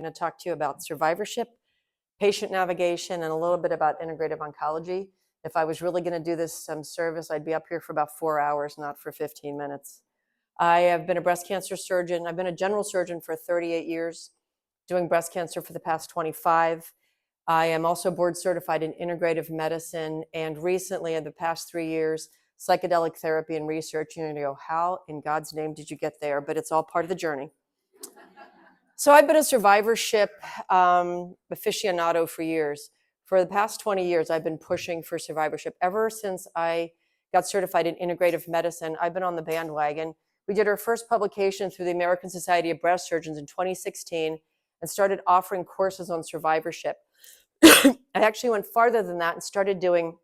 I'm going to talk to you about survivorship, patient navigation, and a little bit about integrative oncology. If I was really going to do this service, I'd be up here for about 4 hours, not for 15 minutes. I have been a breast cancer surgeon. I've been a general surgeon for 38 years, doing breast cancer for the past 25. I am also board certified in integrative medicine, and recently, in the past 3 years, psychedelic therapy and research. You're going to go, how in God's name did you get there? But it's all part of the journey. So I've been a survivorship aficionado for years. For the past 20 years, I've been pushing for survivorship. Ever since I got certified in integrative medicine, I've been on the bandwagon. We did our first publication through the American Society of Breast Surgeons in 2016 and started offering courses on survivorship. I actually went farther than that and started doing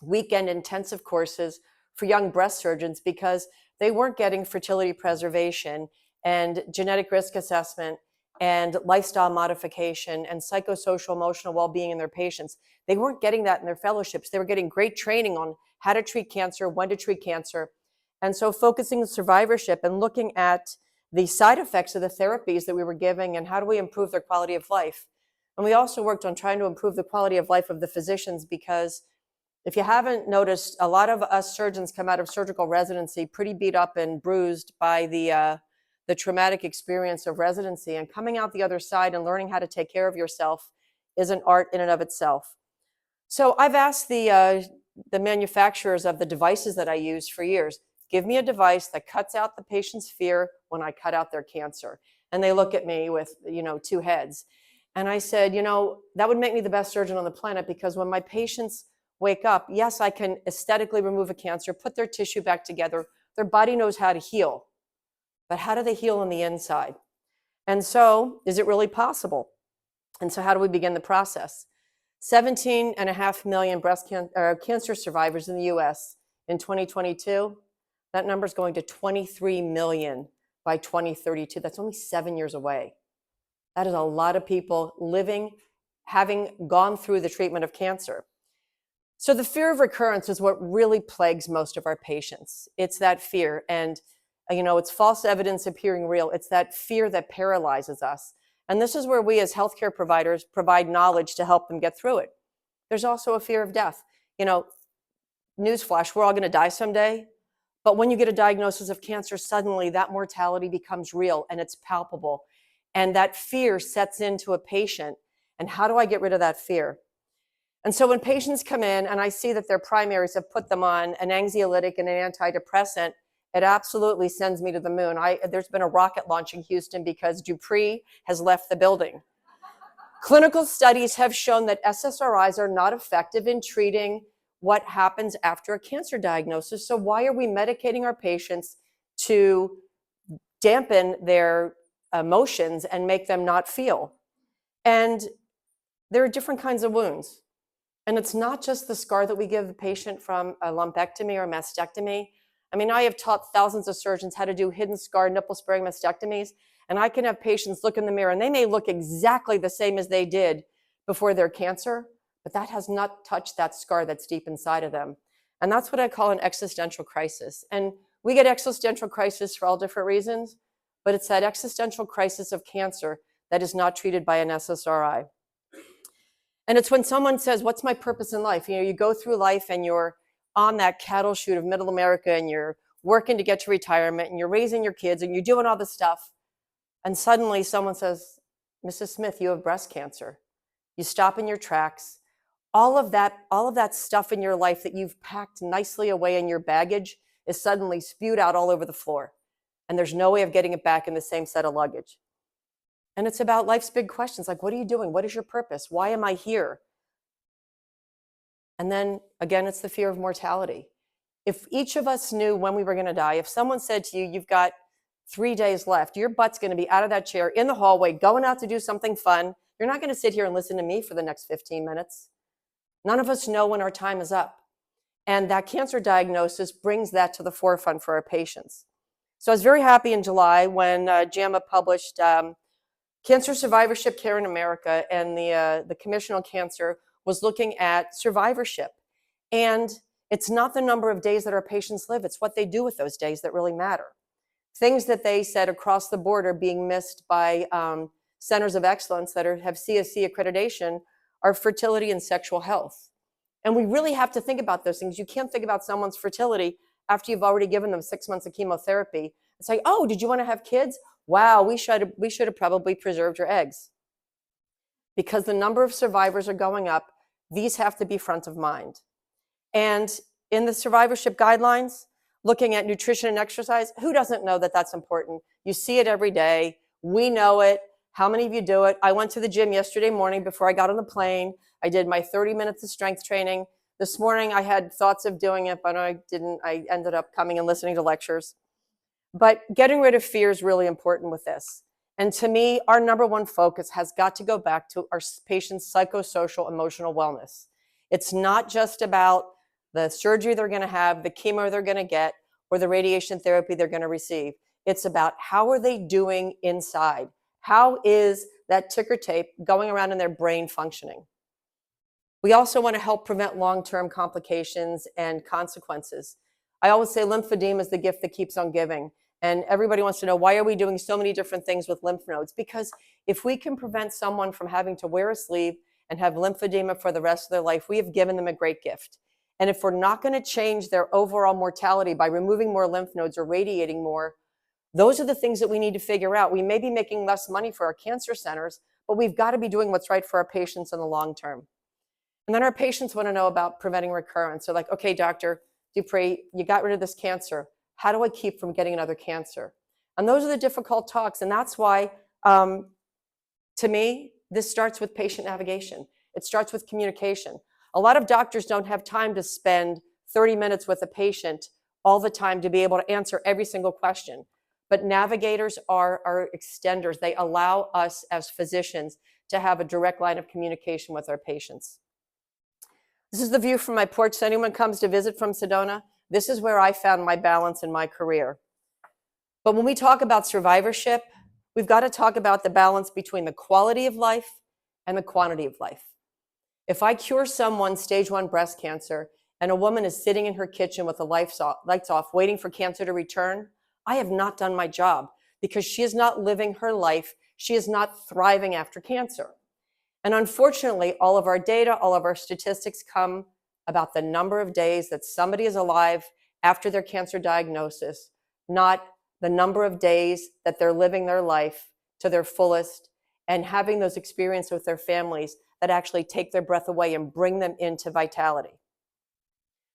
weekend intensive courses for young breast surgeons because they weren't getting fertility preservation and genetic risk assessment and lifestyle modification and psychosocial emotional well-being in their patients. They weren't getting that in their fellowships. They were getting great training on how to treat cancer, when to treat cancer. And so focusing on survivorship and looking at the side effects of the therapies that we were giving and how do we improve their quality of life. And we also worked on trying to improve the quality of life of the physicians, because if you haven't noticed, a lot of us surgeons come out of surgical residency pretty beat up and bruised by the traumatic experience of residency, and coming out the other side and learning how to take care of yourself is an art in and of itself. So I've asked the manufacturers of the devices that I use for years, give me a device that cuts out the patient's fear when I cut out their cancer. And they look at me with, two heads. And I said, that would make me the best surgeon on the planet, because when my patients wake up, yes, I can aesthetically remove a cancer, put their tissue back together. Their body knows how to heal. But how do they heal on the inside? And so, is it really possible? And so how do we begin the process? 17.5 million cancer survivors in the US in 2022. That number is going to 23 million by 2032. That's only 7 years away. That is a lot of people living, having gone through the treatment of cancer. So the fear of recurrence is what really plagues most of our patients. It's that fear. And it's false evidence appearing real. It's that fear that paralyzes us. And this is where we as healthcare providers provide knowledge to help them get through it. There's also a fear of death. Newsflash, we're all going to die someday. But when you get a diagnosis of cancer, suddenly that mortality becomes real and it's palpable. And that fear sets into a patient. And how do I get rid of that fear? And so when patients come in and I see that their primaries have put them on an anxiolytic and an antidepressant, it absolutely sends me to the moon. There's been a rocket launch in Houston because DuPree has left the building. Clinical studies have shown that SSRIs are not effective in treating what happens after a cancer diagnosis. So why are we medicating our patients to dampen their emotions and make them not feel? And there are different kinds of wounds. And it's not just the scar that we give the patient from a lumpectomy or mastectomy. I have taught thousands of surgeons how to do hidden scar nipple sparing mastectomies, and I can have patients look in the mirror and they may look exactly the same as they did before their cancer, but that has not touched that scar that's deep inside of them. And that's what I call an existential crisis. And we get existential crisis for all different reasons, but it's that existential crisis of cancer that is not treated by an SSRI. And it's when someone says, what's my purpose in life? You go through life and you're on that cattle chute of middle America and you're working to get to retirement and you're raising your kids and you're doing all this stuff. And suddenly someone says, Mrs. Smith, you have breast cancer. You stop in your tracks. All of that stuff in your life that you've packed nicely away in your baggage is suddenly spewed out all over the floor. And there's no way of getting it back in the same set of luggage. And it's about life's big questions, like, what are you doing? What is your purpose? Why am I here? And then again, it's the fear of mortality. If each of us knew when we were going to die, if someone said to you, you've got 3 days left, your butt's going to be out of that chair in the hallway, going out to do something fun. You're not going to sit here and listen to me for the next 15 minutes. None of us know when our time is up. And that cancer diagnosis brings that to the forefront for our patients. So I was very happy in July when JAMA published Cancer Survivorship Care in America, and the Commission on Cancer was looking at survivorship. And it's not the number of days that our patients live, it's what they do with those days that really matter. Things that they said across the board are being missed by centers of excellence that have CSC accreditation are fertility and sexual health. And we really have to think about those things. You can't think about someone's fertility after you've already given them 6 months of chemotherapy and say, oh, did you want to have kids? Wow, we should have probably preserved your eggs. Because the number of survivors are going up, these have to be front of mind. And in the survivorship guidelines, looking at nutrition and exercise, who doesn't know that that's important? You see it every day. We know it. How many of you do it? I went to the gym yesterday morning before I got on the plane. I did my 30 minutes of strength training. This morning I had thoughts of doing it, but I didn't. I ended up coming and listening to lectures. But getting rid of fear is really important with this. And to me, our number one focus has got to go back to our patients' psychosocial, emotional wellness. It's not just about the surgery they're going to have, the chemo they're going to get, or the radiation therapy they're going to receive. It's about how are they doing inside? How is that ticker tape going around in their brain functioning? We also want to help prevent long-term complications and consequences. I always say lymphedema is the gift that keeps on giving. And everybody wants to know, why are we doing so many different things with lymph nodes? Because if we can prevent someone from having to wear a sleeve and have lymphedema for the rest of their life, we have given them a great gift. And if we're not going to change their overall mortality by removing more lymph nodes or radiating more, those are the things that we need to figure out. We may be making less money for our cancer centers, but we've got to be doing what's right for our patients in the long term. And then our patients want to know about preventing recurrence. They're like, okay, Dr. DuPree, you got rid of this cancer. How do I keep from getting another cancer? And those are the difficult talks. And that's why, to me, this starts with patient navigation. It starts with communication. A lot of doctors don't have time to spend 30 minutes with a patient all the time to be able to answer every single question. But navigators are extenders. They allow us as physicians to have a direct line of communication with our patients. This is the view from my porch. So anyone comes to visit from Sedona, this is where I found my balance in my career. But when we talk about survivorship, we've got to talk about the balance between the quality of life and the quantity of life. If I cure someone stage 1 breast cancer and a woman is sitting in her kitchen with the lights off, waiting for cancer to return, I have not done my job because she is not living her life. She is not thriving after cancer. And unfortunately, all of our data, all of our statistics come about the number of days that somebody is alive after their cancer diagnosis, not the number of days that they're living their life to their fullest and having those experiences with their families that actually take their breath away and bring them into vitality.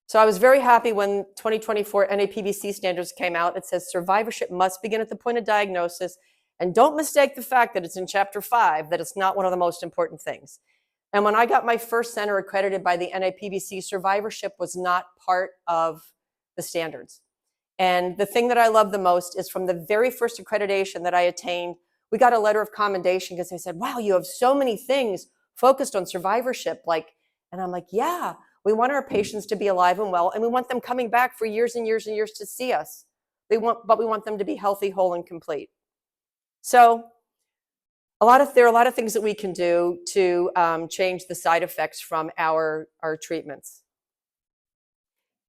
So I was very happy when 2024 NAPBC standards came out. It says survivorship must begin at the point of diagnosis. And don't mistake the fact that it's in chapter 5, that it's not one of the most important things. And when I got my first center accredited by the NAPBC, survivorship was not part of the standards. And the thing that I love the most is from the very first accreditation that I attained, we got a letter of commendation because they said, wow, you have so many things focused on survivorship. And I'm like, yeah, we want our patients to be alive and well, and we want them coming back for years and years and years to see us. But we want them to be healthy, whole, and complete. So there are a lot of things that we can do to change the side effects from our treatments.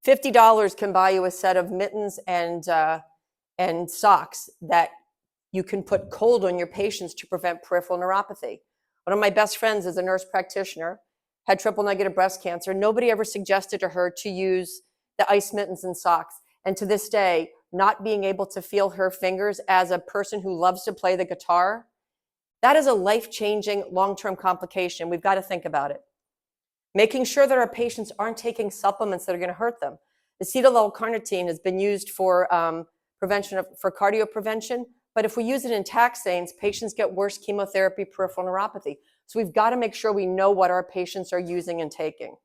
$50 can buy you a set of mittens and socks that you can put cold on your patients to prevent peripheral neuropathy. One of my best friends is a nurse practitioner, had triple negative breast cancer. Nobody ever suggested to her to use the ice mittens and socks. And to this day, not being able to feel her fingers as a person who loves to play the guitar, that is a life-changing long-term complication. We've got to think about it. Making sure that our patients aren't taking supplements that are going to hurt them. Acetyl-L-carnitine has been used for cardio prevention, but if we use it in taxanes, patients get worse chemotherapy, peripheral neuropathy. So we've got to make sure we know what our patients are using and taking.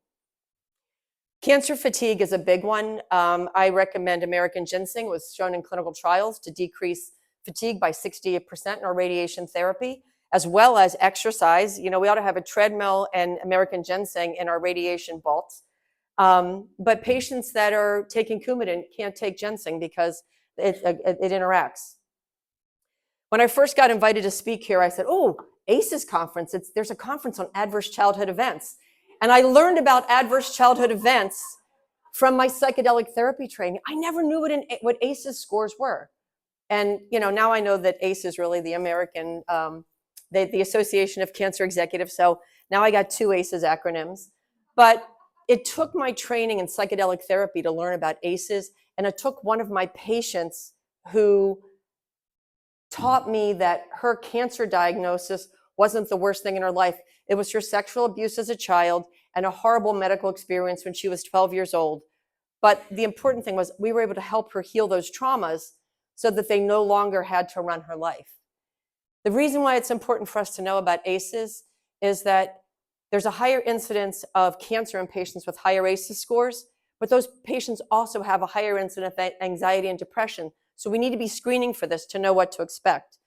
Cancer fatigue is a big one. I recommend American ginseng. It was shown in clinical trials to decrease fatigue by 68% in our radiation therapy, as well as exercise. We ought to have a treadmill and American ginseng in our radiation vaults. But patients that are taking Coumadin can't take ginseng because it interacts. When I first got invited to speak here, I said, oh, ACEs conference, there's a conference on adverse childhood events. And I learned about adverse childhood events from my psychedelic therapy training. I never knew what ACEs scores were. And now I know that ACE is really the American the Association of Cancer Executives. So now I got 2 ACEs acronyms. But it took my training in psychedelic therapy to learn about ACEs, and it took one of my patients who taught me that her cancer diagnosis wasn't the worst thing in her life. It was her sexual abuse as a child and a horrible medical experience when she was 12 years old. But the important thing was we were able to help her heal those traumas so that they no longer had to run her life. The reason why it's important for us to know about ACEs is that there's a higher incidence of cancer in patients with higher ACEs scores, but those patients also have a higher incidence of anxiety and depression. So we need to be screening for this to know what to expect.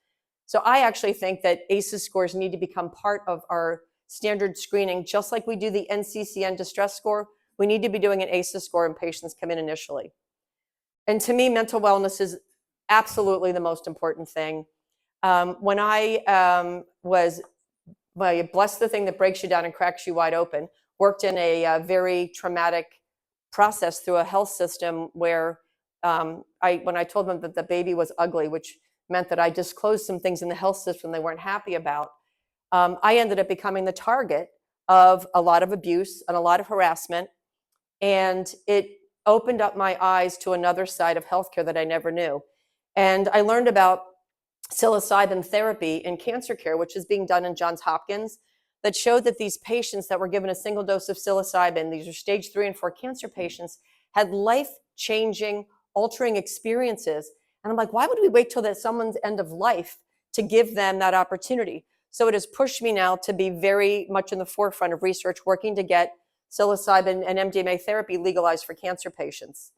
So I actually think that ACEs scores need to become part of our standard screening, just like we do the NCCN distress score. We need to be doing an ACEs score when patients come in initially. And to me, mental wellness is absolutely the most important thing. When I was, bless the thing that breaks you down and cracks you wide open, worked in a very traumatic process through a health system where when I told them that the baby was ugly, which meant that I disclosed some things in the health system they weren't happy about, I ended up becoming the target of a lot of abuse and a lot of harassment. And it opened up my eyes to another side of healthcare that I never knew. And I learned about psilocybin therapy in cancer care, which is being done in Johns Hopkins, that showed that these patients that were given a single dose of psilocybin, these are stage 3 and 4 cancer patients, had life-changing, altering experiences. And I'm like, why would we wait till that someone's end of life to give them that opportunity? So it has pushed me now to be very much in the forefront of research, working to get psilocybin and MDMA therapy legalized for cancer patients.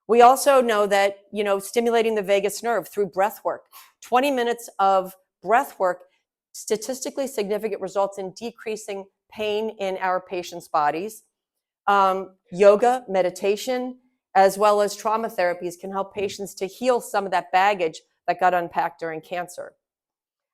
We also know that, stimulating the vagus nerve through breath work, 20 minutes of breath work, statistically significant results in decreasing pain in our patients' bodies. Yoga, meditation, as well as trauma therapies can help patients to heal some of that baggage that got unpacked during cancer.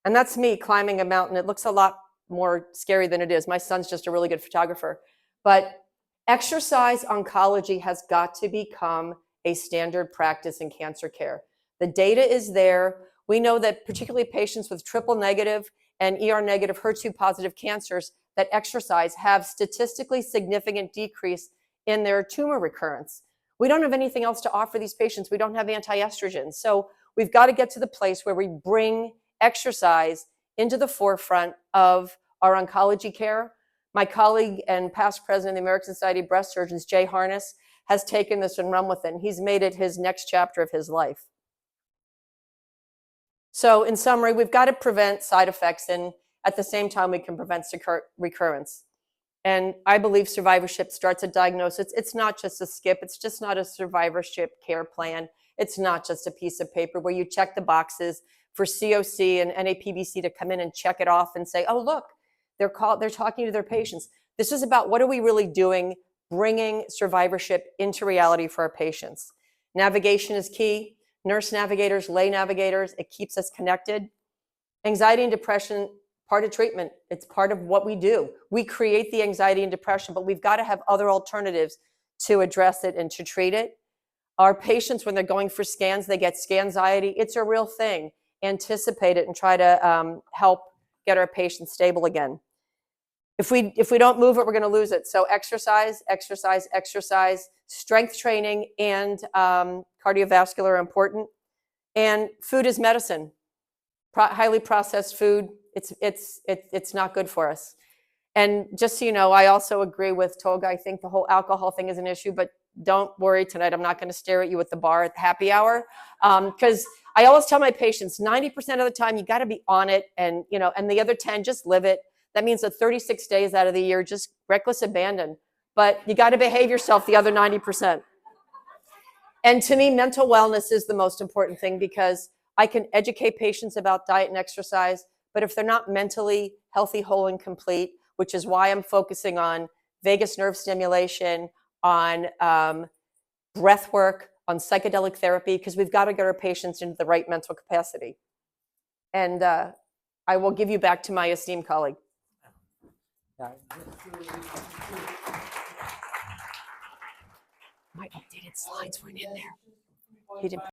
And that's me climbing a mountain. It looks a lot more scary than it is. My son's just a really good photographer. But exercise oncology has got to become a standard practice in cancer care. The data is there. We know that particularly patients with triple negative and ER negative HER2 positive cancers that exercise have statistically significant decrease in their tumor recurrence. We don't have anything else to offer these patients. We don't have anti-estrogens. So we've got to get to the place where we bring exercise into the forefront of our oncology care. My colleague and past president of the American Society of Breast Surgeons, Jay Harness, has taken this and run with it. And he's made it his next chapter of his life. So in summary, we've got to prevent side effects, and at the same time, we can prevent recurrence. And I believe survivorship starts at diagnosis. It's not just a skip. It's just not a survivorship care plan. It's not just a piece of paper where you check the boxes for COC and NAPBC to come in and check it off and say, oh, look, they're talking to their patients. This is about what are we really doing, bringing survivorship into reality for our patients. Navigation is key. Nurse navigators, lay navigators, it keeps us connected. Anxiety and depression, part of treatment. It's part of what we do. We create the anxiety and depression, but we've got to have other alternatives to address it and to treat it. Our patients, when they're going for scans, they get scanxiety. It's a real thing. Anticipate it and try to help get our patients stable again. If we don't move it, we're going to lose it. So exercise, exercise, exercise, strength training, and cardiovascular are important. And food is medicine. Highly processed food, it's not good for us. And just so you know, I also agree with Tolga. I think the whole alcohol thing is an issue, but don't worry tonight. I'm not going to stare at you at the bar at the happy hour, because I always tell my patients 90% of the time you got to be on it, and and the other 10 just live it. That means that 36 days out of the year, just reckless abandon. But you got to behave yourself the other 90%. And to me, mental wellness is the most important thing, because I can educate patients about diet and exercise, but if they're not mentally healthy, whole, and complete, which is why I'm focusing on vagus nerve stimulation, on breath work, on psychedelic therapy, because we've got to get our patients into the right mental capacity. And I will give you back to my esteemed colleague. My updated slides weren't in there. He didn't